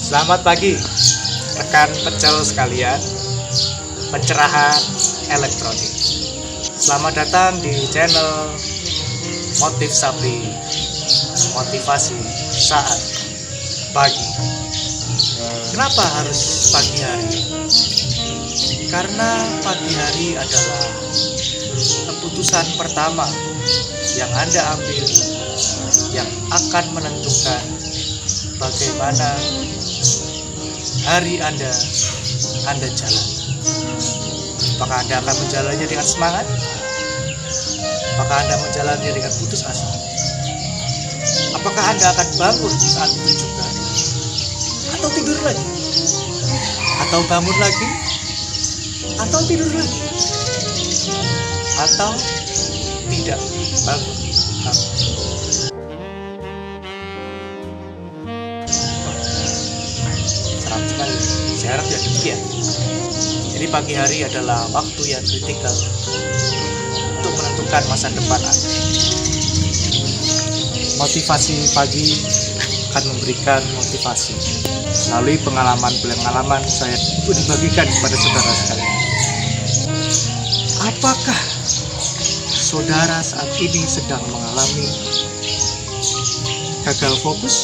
Selamat pagi, rekan pecel sekalian, pencerahan elektronik. Selamat datang di channel Motif Sapi, motivasi saat pagi. Kenapa harus pagi hari? Karena pagi hari adalah keputusan pertama yang Anda ambil yang akan menentukan bagaimana hari Anda jalan. Apakah Anda akan menjalannya dengan semangat? Apakah Anda menjalannya dengan putus asa? Apakah Anda akan bangun saat itu juga? Atau tidur lagi? Atau bangun lagi? Atau tidur lagi? Atau tidak bangun? Seram sekali. Saya harap tidak demikian. Jadi pagi hari adalah waktu yang kritikal untuk menentukan masa depan Anda. Motivasi pagi akan memberikan motivasi melalui pengalaman saya untuk dibagikan kepada saudara sekalian. Apakah saudara saat ini sedang mengalami gagal fokus?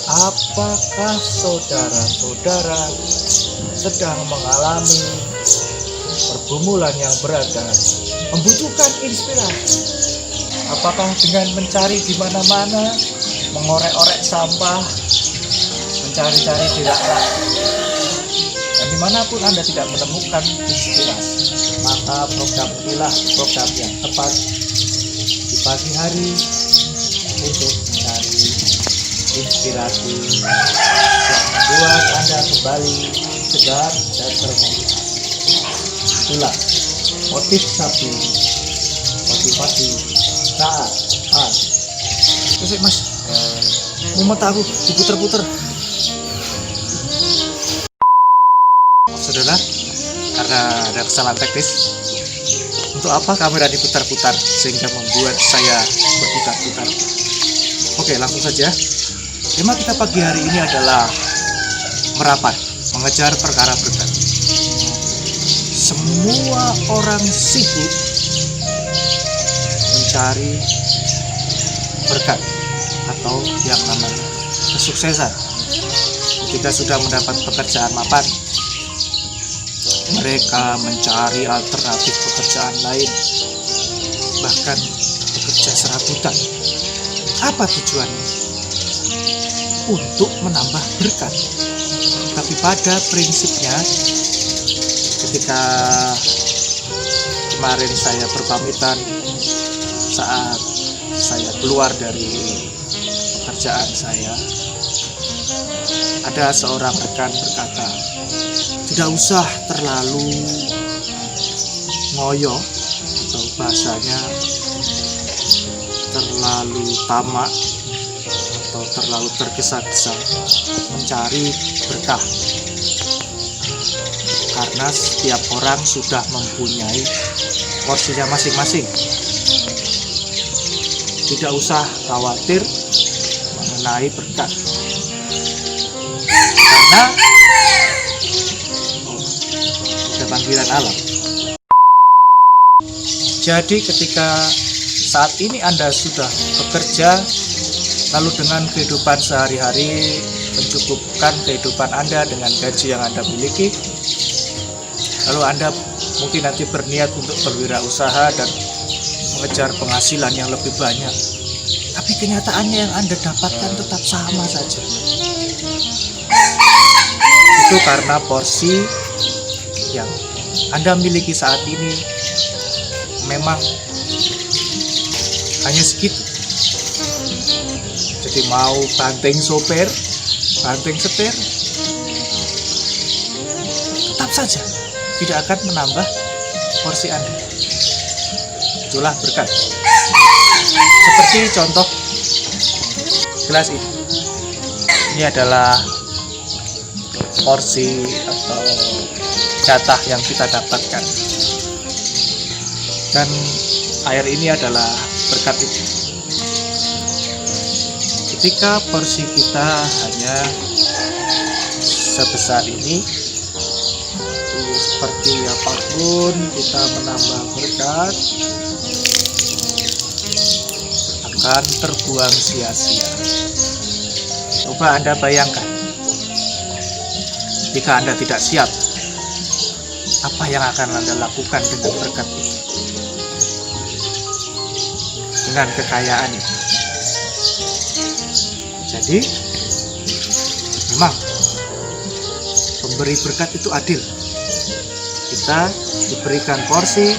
Apakah saudara-saudara sedang mengalami pergumulan yang berat dan membutuhkan inspirasi? Apakah dengan mencari di mana-mana, mengorek-orek sampah, mencari-cari di rak-rak, dan dimanapun Anda tidak menemukan inspirasi, maka program inilah program yang tepat di pagi hari untuk mencari inspirasi yang membuat Anda kembali segar dan termotivasi. Itulah motif sapi, motivasi saat pagi. Terus Mas, mata aku diputer-puter. Saudara, karena ada kesalahan teknis, untuk apa kamera diputar-putar sehingga membuat saya berputar-putar? Oke, langsung saja. Tema kita pagi hari ini adalah merapat, mengejar perkara berkat. Semua orang sibuk mencari berkat atau yang namanya kesuksesan. Ketika sudah mendapat pekerjaan mapan, mereka mencari alternatif pekerjaan lain, bahkan bekerja serabutan. Apa tujuannya? Untuk menambah berkat. Tapi pada prinsipnya, ketika kemarin saya berpamitan saat saya keluar dari pekerjaan saya, ada seorang rekan berkata, tidak usah terlalu ngoyo atau bahasanya terlalu tamak atau terlalu tergesa-gesa mencari berkah, karena setiap orang sudah mempunyai porsinya masing-masing. Tidak usah khawatir mengenai berkat, karena ada panggilan alam. Jadi ketika saat ini Anda sudah bekerja, lalu dengan kehidupan sehari-hari mencukupkan kehidupan Anda dengan gaji yang Anda miliki, lalu Anda mungkin nanti berniat untuk berwirausaha dan mengejar penghasilan yang lebih banyak, tapi kenyataannya yang Anda dapatkan tetap sama saja. Itu karena porsi yang Anda miliki saat ini memang hanya segitu. Jadi mau banting sopir, banting setir, tetap saja tidak akan menambah porsi Anda. Itulah berkat. Seperti contoh gelas ini. Ini adalah porsi atau jatah yang kita dapatkan. Dan air ini adalah berkat itu. Ketika porsi kita hanya sebesar ini. Seperti apapun kita menambah berkat akan terbuang sia-sia. Coba Anda bayangkan, jika Anda tidak siap, apa yang akan Anda lakukan dengan berkat itu, dengan kekayaan itu. Jadi memang pemberi berkat itu adil. Kita diberikan porsi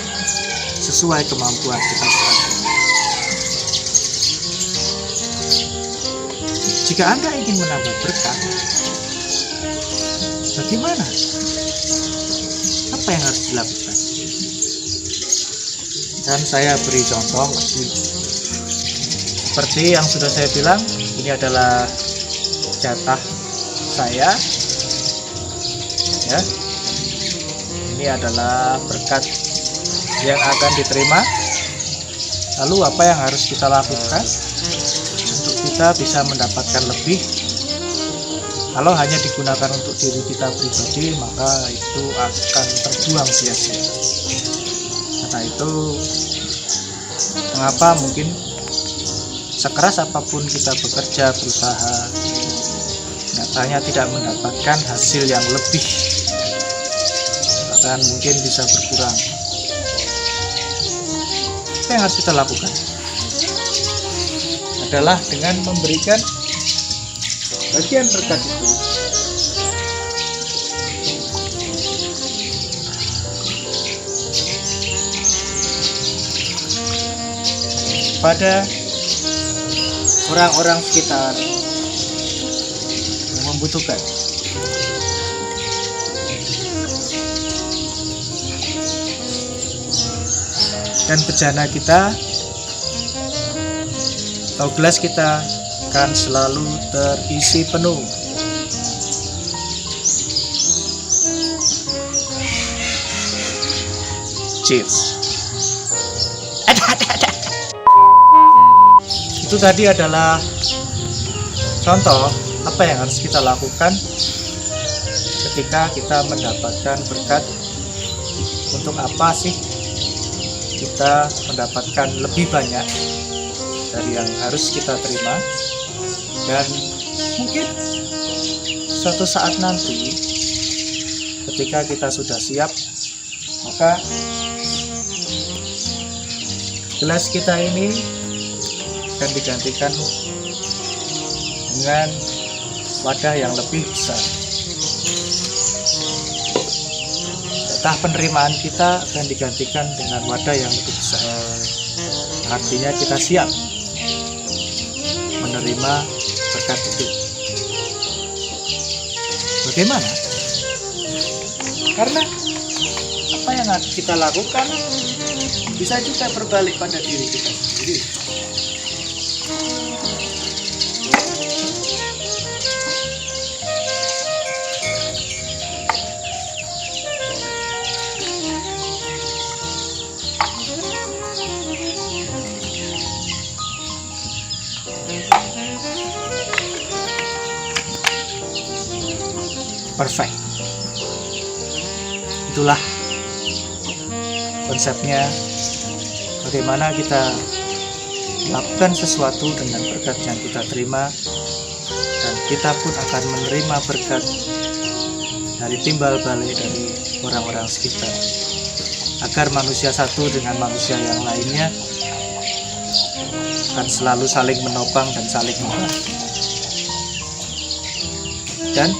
sesuai kemampuan kita sendiri. Jika Anda ingin menambah berkat, bagaimana? Apa yang harus dilakukan? Dan saya beri contoh lagi. Seperti yang sudah saya bilang, ini adalah jatah saya. Ya. Ini adalah berkat yang akan diterima. Lalu apa yang harus kita lakukan untuk kita bisa mendapatkan lebih? Kalau hanya digunakan untuk diri kita pribadi, maka itu akan terbuang sia-sia. Karena itu, mengapa mungkin sekeras apapun kita bekerja, berusaha, nyatanya tidak mendapatkan hasil yang lebih, bahkan mungkin bisa berkurang. Apa yang harus kita lakukan? Adalah dengan memberikan bagian berkat itu pada orang-orang sekitar yang membutuhkan. Dan bejana kita atau gelas kita akan selalu terisi penuh. Cheers. Itu tadi adalah contoh apa yang harus kita lakukan ketika kita mendapatkan berkat. Untuk apa sih kita mendapatkan lebih banyak dari yang harus kita terima? Dan mungkin suatu saat nanti ketika kita sudah siap, maka gelas kita ini akan digantikan dengan wadah yang lebih besar. Jatah penerimaan kita akan digantikan dengan wadah yang lebih besar. Artinya kita siap menerima berkat itu. Bagaimana? Karena apa yang kita lakukan bisa juga berbalik pada diri kita sendiri. Perfect. Itulah konsepnya, bagaimana kita melakukan sesuatu dengan berkat yang kita terima, dan kita pun akan menerima berkat dari timbal balik dari orang-orang sekitar, agar manusia satu dengan manusia yang lainnya akan selalu saling menopang dan saling membantu. Dan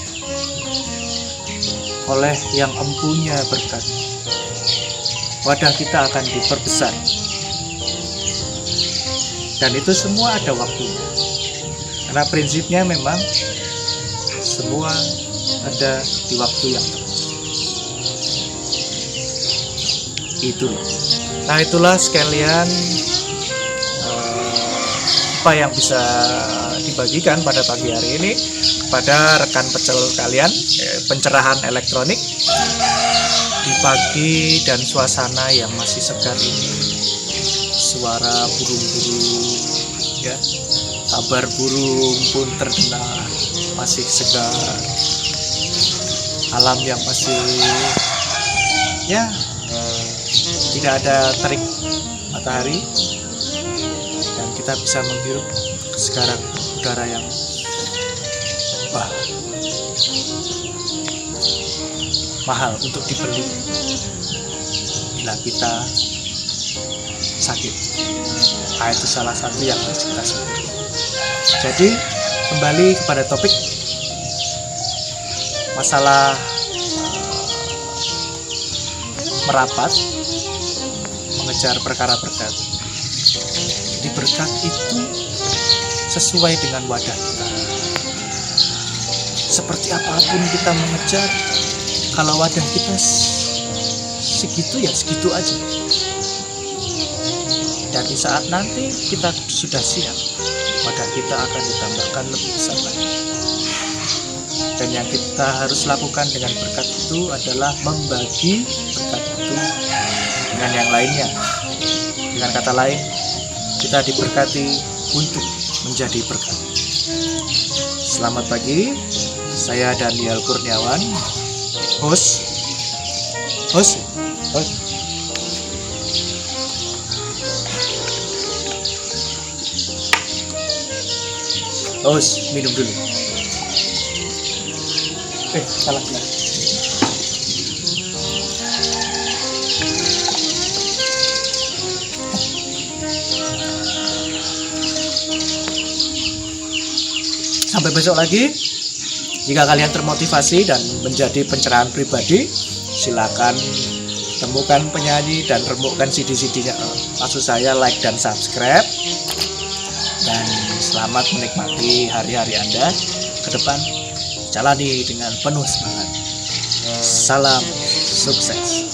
oleh yang empunya berkat, wadah kita akan diperbesar. Dan itu semua ada waktunya. Karena prinsipnya memang semua ada di waktu yang tepat. Itu. Nah, itulah sekalian apa yang bisa dibagikan pada pagi hari ini pada rekan pecel kalian, pencerahan elektronik di pagi dan suasana yang masih segar ini. Suara burung-burung, ya, kabar burung pun terdengar masih segar. alam yang masih ya tidak ada terik matahari, dan kita bisa menghirup sekarang udara yang mahal untuk dibeli bila kita sakit. Itu salah satu yang harus kita syukuri. Jadi kembali kepada topik masalah merapat mengejar perkara berkat. Jadi berkat itu sesuai dengan wadah kita. Seperti apapun kita mengejar, kalau wadah kita segitu ya segitu aja. Dan di saat nanti kita sudah siap, wadah kita akan ditambahkan lebih besar lagi. Dan yang kita harus lakukan dengan berkat itu adalah membagi berkat itu dengan yang lainnya. Dengan kata lain, kita diberkati untuk menjadi berkat. Selamat pagi, saya Daniel Kurniawan, host. Minum dulu. Salah. Sampai besok lagi. Jika kalian termotivasi dan menjadi pencerahan pribadi, silakan temukan penyanyi dan remukkan CD-CD-nya. Maksud saya like dan subscribe. Dan selamat menikmati hari-hari Anda ke depan. Jalani dengan penuh semangat. Salam sukses.